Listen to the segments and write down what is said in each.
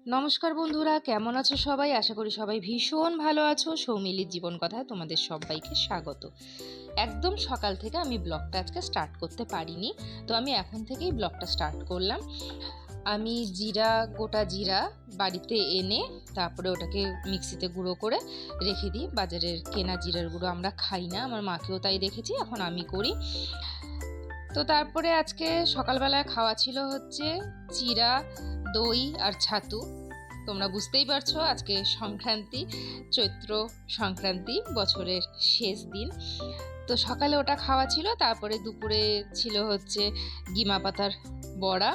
নমস্কার বন্ধুরা, কেমন আছো সবাই? আশা করি সবাই ভীষণ ভালো আছো। সৌমিলির জীবন কথায় তোমাদের সবাইকে স্বাগত। একদম সকাল থেকে আমি ব্লগটা আজকে স্টার্ট করতে পারিনি, তো আমি এখন থেকেই ব্লগটা স্টার্ট করলাম। আমি গোটা জিরা বাড়িতে এনে তারপরে ওটাকে মিক্সিতে গুঁড়ো করে রেখে দিই। বাজারের কেনা জিরার গুঁড়ো আমরা খাই না, আমার মাকেও তাই দেখেছি, এখন আমি করি। তো তারপরে আজকে সকালবেলায় খাওয়া ছিল হচ্ছে চিড়া, দই আর ছাতু। তোমরা বুঝতেই পারছো আজকে সংক্রান্তি, চৈত্র সংক্রান্তি, বছরের শেষ দিন। তো সকালে ওটা খাওয়া ছিল। তারপরে দুপুরে ছিল হচ্ছে গিমা পাতার বড়া,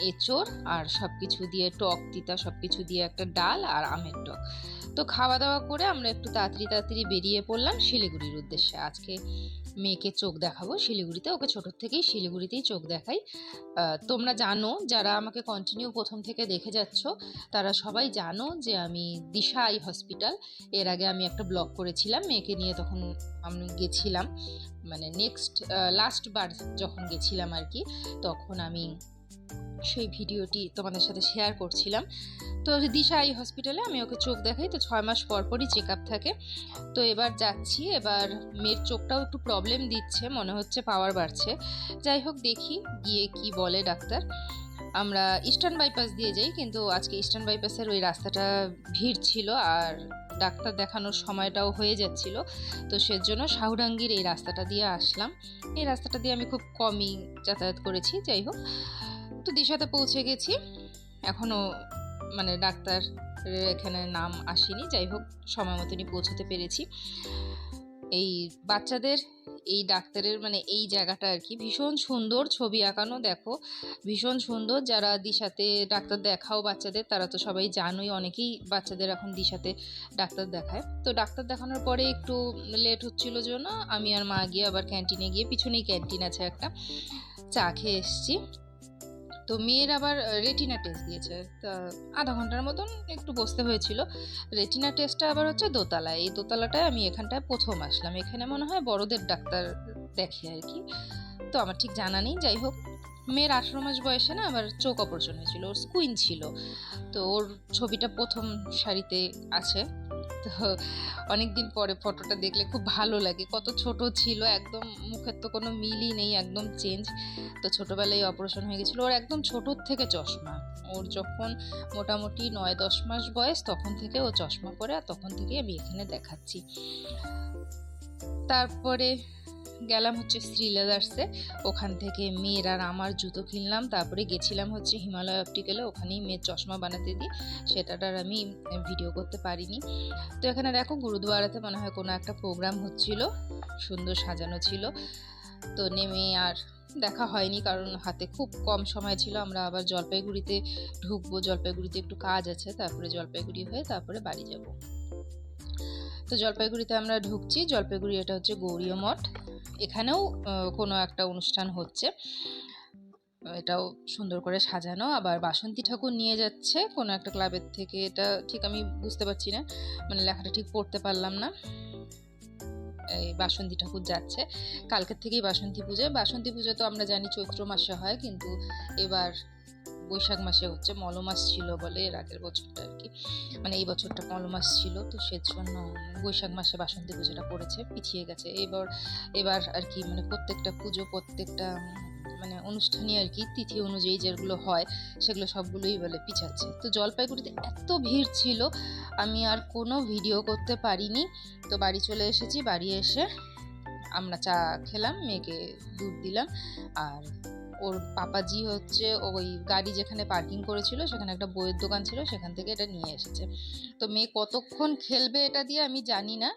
এঁচোড় আর সব কিছু দিয়ে টক তিতা সব কিছু দিয়ে একটা ডাল আর আমের টক। তো খাওয়া দাওয়া করে আমরা একটু তাড়াতাড়ি বেরিয়ে পড়লাম শিলিগুড়ির উদ্দেশ্যে। আজকে মেয়েকে চোখ দেখাবো শিলিগুড়িতে, ওকে ছোটোর থেকেই শিলিগুড়িতেই চোখ দেখাই। তোমরা জানো, যারা আমাকে কন্টিনিউ প্রথম থেকে দেখে যাচ্ছ তারা সবাই জানো যে আমি দিশা আই হসপিটাল, এর আগে আমি একটা ব্লগ করেছিলাম মেয়েকে নিয়ে। তখন আমি গেছিলাম, মানে লাস্ট বার যখন গেছিলাম আর কি, তখন আমি সেই ভিডিওটি তোমাদের সাথে শেয়ার করছিলাম। তো দিশা আই হসপিটালে আমি ওকে চোখ দেখাই, তো 6 মাস পরই চেক আপ থাকে। তো এবার যাচ্ছি, এবার মেয়ের চোখটাও একটু প্রবলেম দিচ্ছে, মনে হচ্ছে পাওয়ার বাড়ছে। যাই হোক, দেখি গিয়ে কি বলে ডাক্তার। আমরা ইস্টার্ন বাইপাস দিয়ে যাই, কিন্তু আজকে ইস্টার্ন বাইপাসের ওই রাস্তাটা ভিড় ছিল আর ডাক্তার দেখানোর সময়টাও হয়ে যাচ্ছিল, তো সেজন্য শাহুডাঙ্গির এই রাস্তাটা দিয়ে আসলাম। এই রাস্তাটা দিয়ে আমি খুব কমই যাতায়াত করেছি। যাই হোক, তো দিশাতে পৌঁছে গেছি, এখনও মানে ডাক্তার এখানে নাম আসেনি। যাই হোক, সময় মতনই পৌঁছতে পেরেছি। এই বাচ্চাদের এই ডাক্তারের মানে এই জায়গাটা আর কি ভীষণ সুন্দর, ছবি আঁকানো, দেখো ভীষণ সুন্দর। যারা দিশাতে ডাক্তার দেখাও বাচ্চাদের, তারা তো সবাই জানোই, অনেকেই বাচ্চাদের এখন দিশাতে ডাক্তার দেখায়। তো ডাক্তার দেখানোর পরে একটু লেট হচ্ছিল জন্য আমি আর মা গিয়ে আবার ক্যান্টিনে গিয়ে, পিছনেই ক্যান্টিন আছে একটা, চা খেয়ে এসছি। তো মেয়ের আবার রেটিনা টেস্ট দিয়েছে, তা আধা ঘন্টার মতন একটু বসতে হয়েছিল। রেটিনা টেস্টটা আবার হচ্ছে দোতলায়, এই দোতলাটায় আমি এখানটায় প্রথম আসলাম। এখানে মনে হয় বড়দের ডাক্তার দেখে আর কি, তো আমার ঠিক জানা নেই। যাই হোক, মেয়ের 18 মাস বয়সে না আবার চোখ অপারেশন হয়েছিল, ওর স্কুইন ছিল, তো ওর ছবিটা প্রথম সারিতে আছে। তো অনেকদিন পরে ফটোটা দেখলে খুব ভালো লাগে, কত ছোট ছিল একদম, মুখের তো কোনো মিলই নেই, একদম চেঞ্জ। তো ছোটোবেলায় অপারেশন হয়ে গেছিলো ওর, একদম ছোটোর থেকে চশমা। ওর যখন মোটামুটি 9-10 মাস বয়স তখন থেকে ও চশমা পরে, আর তখন থেকে আমি এখানে দেখাচ্ছি। তারপরে গেলাম হচ্ছে শ্রী লেদার্সে, ওখান থেকে মেয়ের আর আমার জুতো কিনলাম। তারপরে গেছিলাম হচ্ছে হিমালয় অপটিক্যালে, ওখানেই মেয়ের চশমা বানাতে দিই, সেটাটার আমি ভিডিও করতে পারিনি। তো এখানে দেখো গুরুদুয়ারাতে মনে হয় কোনো একটা প্রোগ্রাম হচ্ছিল, সুন্দর সাজানো ছিল। তো নেমে আর দেখা হয়নি, কারণ হাতে খুব কম সময় ছিল। আমরা আবার জলপাইগুড়িতে ঢুকবো, জলপাইগুড়িতে একটু কাজ আছে, তারপরে জলপাইগুড়ি হয়ে তারপরে বাড়ি যাব। তো জলপাইগুড়িতে আমরা ঢুকছি। জলপাইগুড়ি এটা হচ্ছে গৌরীয় মঠ, এখানেও কোনো একটা অনুষ্ঠান হচ্ছে, এটাও সুন্দর করে সাজানো। আবার বাসন্তী ঠাকুর নিয়ে যাচ্ছে কোনো একটা ক্লাবের থেকে, এটা ঠিক আমি বুঝতে পারছি না, মানে লেখাটা ঠিক পড়তে পারলাম না। এই বাসন্তী ঠাকুর যাচ্ছে, কালকের থেকেই বাসন্তী পুজো। বাসন্তী পুজো তো আমরা জানি চৈত্র মাসে হয়, কিন্তু এবার বৈশাখ মাসে হচ্ছে, মলমাস ছিল বলে এর আগের বছরটা আর কি, মানে এই বছরটা মলমাস ছিল, তো সেজন্য বৈশাখ মাসে বাসন্তী পুজোটা পড়েছে, পিছিয়ে গেছে। এবার আর কি, মানে প্রত্যেকটা পুজো, প্রত্যেকটা মানে অনুষ্ঠানই আর কি তিথি অনুযায়ী যেগুলো হয় সেগুলো সবগুলোই বলে পিছাচ্ছে। তো জলপাইগুড়িতে এত ভিড় ছিল, আমি আর কোনো ভিডিও করতে পারিনি। তো বাড়ি চলে এসেছি, বাড়ি এসে আমরা চা খেলাম, মেয়েকে দুধ দিলাম, আর ওর পাপাজি হচ্ছে ওই গাড়ি যেখানে পার্কিং করেছিল সেখানে একটা বইয়ের দোকান ছিল, সেখান থেকে এটা নিয়ে এসেছে। তো মেয়ে কতক্ষণ খেলবে এটা দিয়ে আমি জানি না,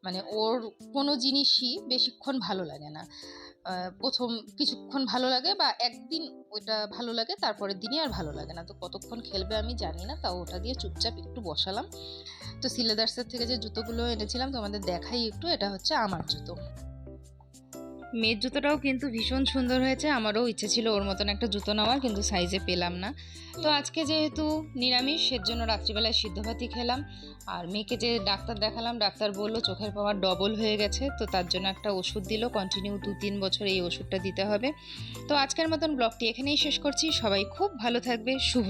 মানে ওর কোনো জিনিসই বেশিক্ষণ ভালো লাগে না। প্রথম কিছুক্ষণ ভালো লাগে বা একদিন ওইটা ভালো লাগে, তারপরের দিনই আর ভালো লাগে না। তো কতক্ষণ খেলবে আমি জানি না, তাও ওটা দিয়ে চুপচাপ একটু বসালাম। তো সিলেদার্সের থেকে যে জুতোগুলো এনেছিলাম তোমাদের দেখাই একটু, এটা হচ্ছে আমার জুতো। মেয়ের জুতোটাও কিন্তু ভীষণ সুন্দর হয়েছে, আমারও ইচ্ছে ছিল ওর মতন একটা জুতো নেওয়ার, কিন্তু সাইজে পেলাম না। তো আজকে যেহেতু নিরামিষ, সেজন্য রাত্রিবেলায় সিদ্ধ ভাতই খেলাম। আর মেয়েকে যে ডাক্তার দেখালাম, ডাক্তার বললো চোখের পাওয়ার ডবল হয়ে গেছে, তো তার জন্য একটা ওষুধ দিল, কন্টিনিউ 2-3 বছর এই ওষুধটা দিতে হবে। তো আজকের মতন ব্লগটি এখানেই শেষ করছি, সবাই খুব ভালো থাকবে, শুভ।